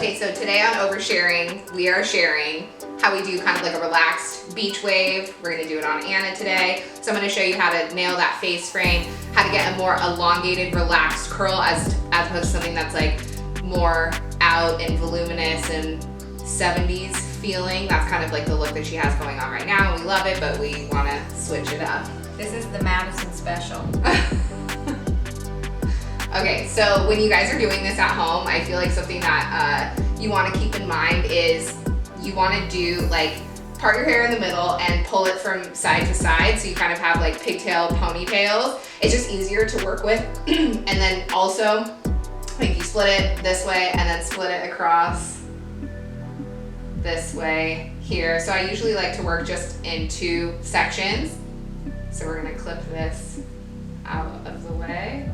Okay, so today on Oversharing, we are sharing how we do kind of like a relaxed beach wave. We're gonna do it on Anna today. So I'm gonna show you how to nail that face frame, how to get a more elongated, relaxed curl as opposed to something that's like more out and voluminous and 70s feeling. That's kind of like the look that she has going on right now. We love it, but we wanna switch it up. This is the Madison special. Okay, so when you guys are doing this at home, I feel like something that you want to keep in mind is you want to do like part your hair in the middle and pull it from side to side, so you kind of have like pigtail ponytails. It's just easier to work with. And then also, like you split it this way and then split it across this way here. So I usually like to work just in two sections. So we're gonna clip this out of the way.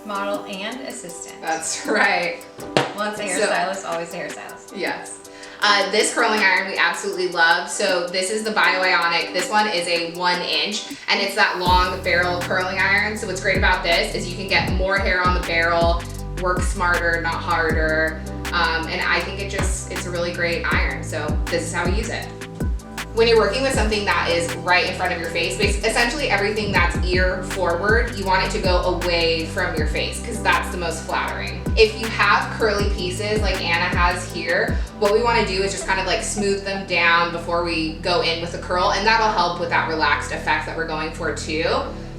Model and assistant. That's right. Once a hairstylist, always a hairstylist. Yes. This curling iron we absolutely love. So this is the Bio-Ionic. This one is a 1 inch and it's that long barrel curling iron. So what's great about this is you can get more hair on the barrel, work smarter, not harder. And I think it's a really great iron. So this is how we use it. When you're working with something that is right in front of your face, essentially everything that's ear forward, you want it to go away from your face because that's the most flattering. If you have curly pieces like Anna has here, what we want to do is just kind of like smooth them down before we go in with the curl, and that'll help with that relaxed effect that we're going for too.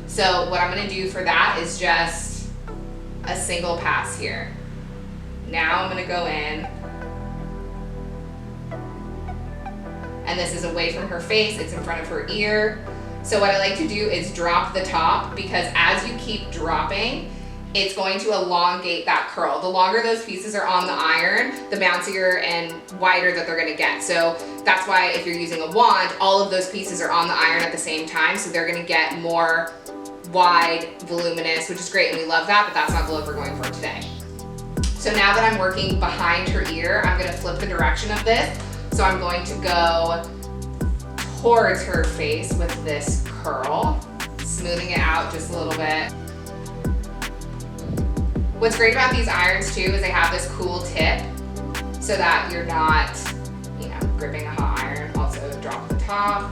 So what I'm going to do for that is just a single pass here. Now I'm going to go in. And this is away from her face, it's in front of her ear. So what I like to do is drop the top, because as you keep dropping, it's going to elongate that curl. The longer those pieces are on the iron, the bouncier and wider that they're gonna get. So that's why if you're using a wand, all of those pieces are on the iron at the same time, so they're gonna get more wide, voluminous, which is great, and we love that, but that's not the look we're going for today. So now that I'm working behind her ear, I'm gonna flip the direction of this. So I'm going to go towards her face with this curl, smoothing it out just a little bit. What's great about these irons too is they have this cool tip so that you're not, gripping a hot iron. Also drop the top.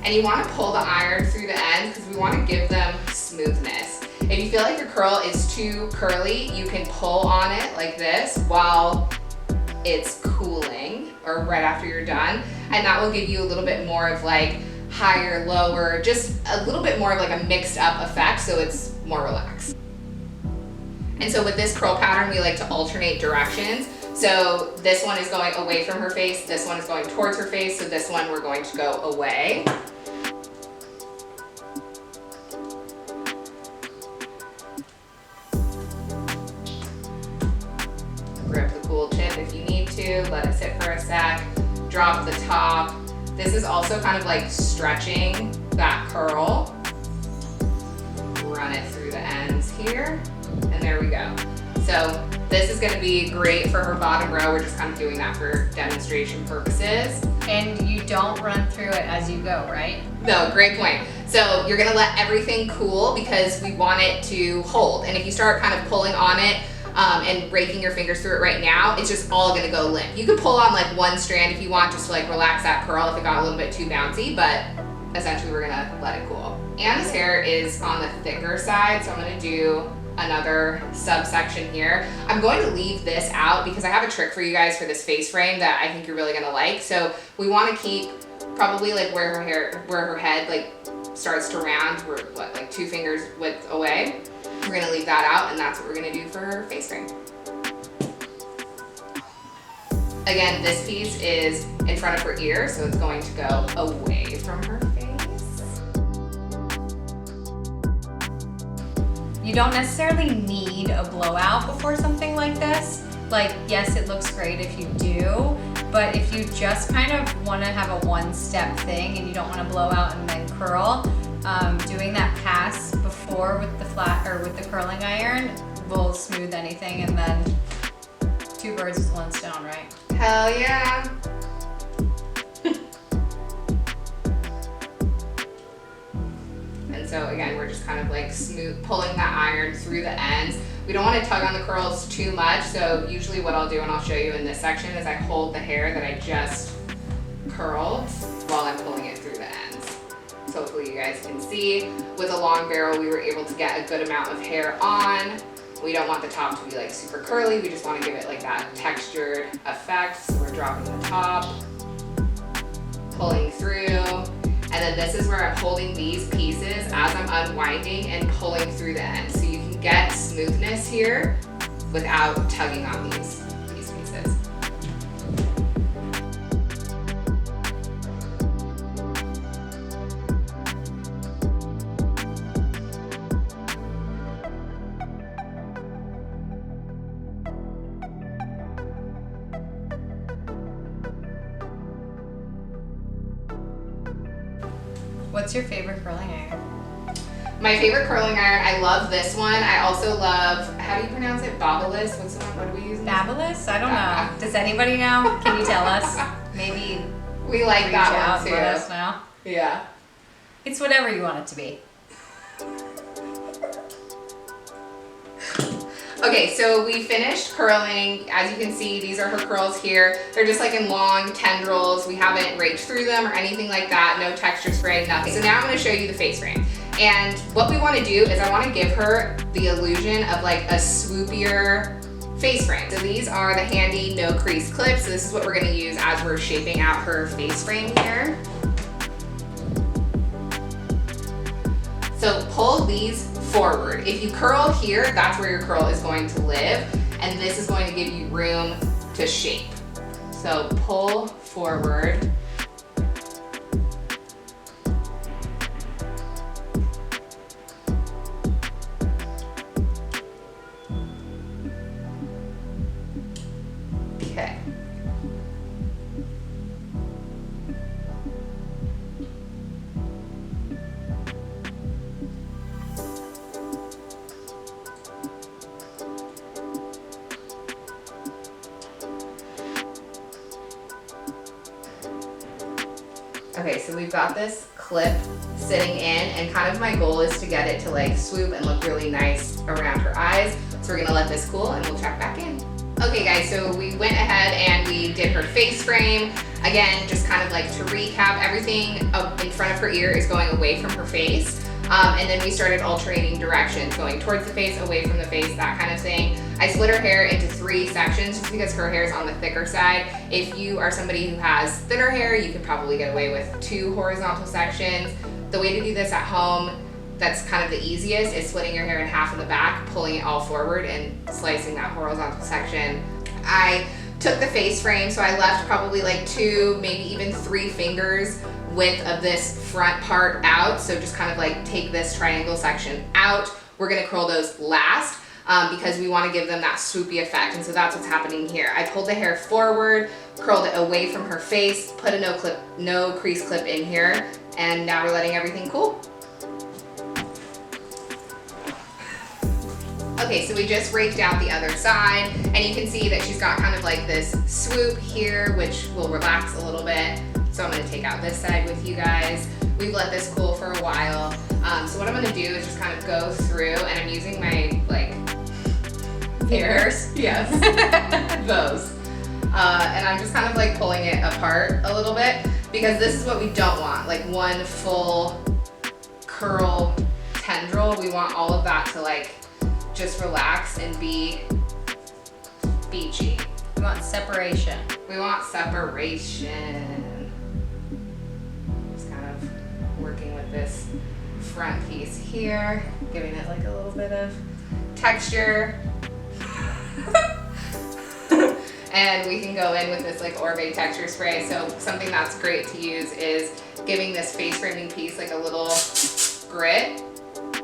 And you want to pull the iron through the ends because we want to give them smoothness. If you feel like your curl is too curly, you can pull on it like this while it's cooling, or right after you're done, and that will give you a little bit more of like higher, lower, just a little bit more of like a mixed up effect, so it's more relaxed. And so with this curl pattern, we like to alternate directions. So this one is going away from her face, this one is going towards her face, so this one we're going to go away. Grip the cool tip if you need to, let it sit for a sec, drop the top. This is also kind of like stretching that curl. Run it through the ends here, and there we go. So this is gonna be great for her bottom row. We're just kind of doing that for demonstration purposes. And you don't run through it as you go, right? No, great point. So you're gonna let everything cool because we want it to hold. And if you start kind of pulling on it, and raking your fingers through it right now, it's just all gonna go limp. You could pull on like one strand if you want, just to like relax that curl if it got a little bit too bouncy, but essentially we're gonna let it cool. Anna's hair is on the thicker side, so I'm gonna do another subsection here. I'm going to leave this out because I have a trick for you guys for this face frame that I think you're really gonna like. So we wanna keep probably like where her head like starts to round, we're like 2 fingers width away. We're gonna leave that out, and that's what we're gonna do for her face frame. Again, this piece is in front of her ear, so it's going to go away from her face. You don't necessarily need a blowout before something like this. Like, yes, it looks great if you do, but if you just kind of wanna have a one-step thing and you don't wanna blow out and then curl, doing that pass before with the flat or with the curling iron will smooth anything, and then 2 birds with 1 stone, right? Hell yeah. So again, we're just kind of like smooth, pulling that iron through the ends. We don't want to tug on the curls too much, so usually what I'll do, and I'll show you in this section, is I hold the hair that I just curled while I'm pulling it through the ends. So hopefully you guys can see. With a long barrel, we were able to get a good amount of hair on. We don't want the top to be like super curly, we just want to give it like that textured effect. So we're dropping the top, pulling through, and then this is where I'm holding these pieces as I'm unwinding and pulling through the end. So you can get smoothness here without tugging on these pieces. What's your favorite curling iron? My favorite curling iron, I love this one. I also love, how do you pronounce it? Effortless? What's the one? What do we use? Fabulous? I don't know. Does anybody know? Can you tell us? Maybe we like reach that out, one too. let us know. Yeah. It's whatever you want it to be. Okay, so we finished curling. As you can see, these are her curls here. They're just like in long tendrils. We haven't raked through them or anything like that. No texture spray, nothing. So now I'm gonna show you the face frame. And what we wanna do is I wanna give her the illusion of like a swoopier face frame. So these are the handy no crease clips. So this is what we're gonna use as we're shaping out her face frame here. So pull these forward. If you curl here, that's where your curl is going to live, and this is going to give you room to shape. So pull forward. Okay. Okay, so we've got this clip sitting in, and kind of my goal is to get it to like swoop and look really nice around her eyes. So we're gonna let this cool and we'll check back in. Okay guys, so we went ahead and we did her face frame. Again, just kind of like to recap, everything up in front of her ear is going away from her face. And then we started alternating directions, going towards the face, away from the face, that kind of thing. I split her hair into 3 sections just because her hair is on the thicker side. If you are somebody who has thinner hair, you can probably get away with 2 horizontal sections. The way to do this at home, that's kind of the easiest, is splitting your hair in half in the back, pulling it all forward and slicing that horizontal section. I took the face frame, so I left probably like 2, maybe even 3 fingers width of this front part out. So just kind of like take this triangle section out. We're gonna curl those last because we wanna give them that swoopy effect. And so that's what's happening here. I pulled the hair forward, curled it away from her face, put a no crease clip in here, and now we're letting everything cool. Okay, so we just raked out the other side, and you can see that she's got kind of like this swoop here, which will relax a little bit. So I'm gonna take out this side with you guys. We've let this cool for a while. So what I'm gonna do is just kind of go through, and I'm using my like Fingers? Yes, those. And I'm just kind of like pulling it apart a little bit, because this is what we don't want, like one full curl tendril. We want all of that to like just relax and be beachy. We want separation. We want separation. Just kind of working with this front piece here, giving it like a little bit of texture. And we can go in with this like Orbe texture spray. So something that's great to use is giving this face framing piece like a little grit.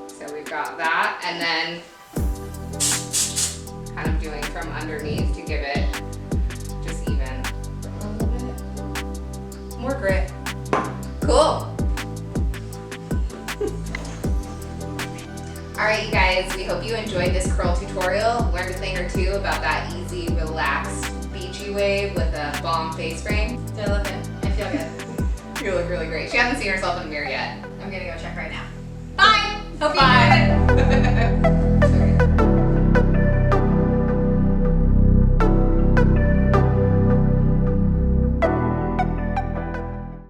So we've got that, and then kind of doing from underneath to give it just even a little bit more grit. Cool. All right, you guys, we hope you enjoyed this curl tutorial, learned a thing or two about that easy, relaxed, beachy wave with a bomb face frame. Do I look good? I feel good. You look really great. She hasn't seen herself in the mirror yet. I'm gonna go check right now. Bye! Hope you Bye.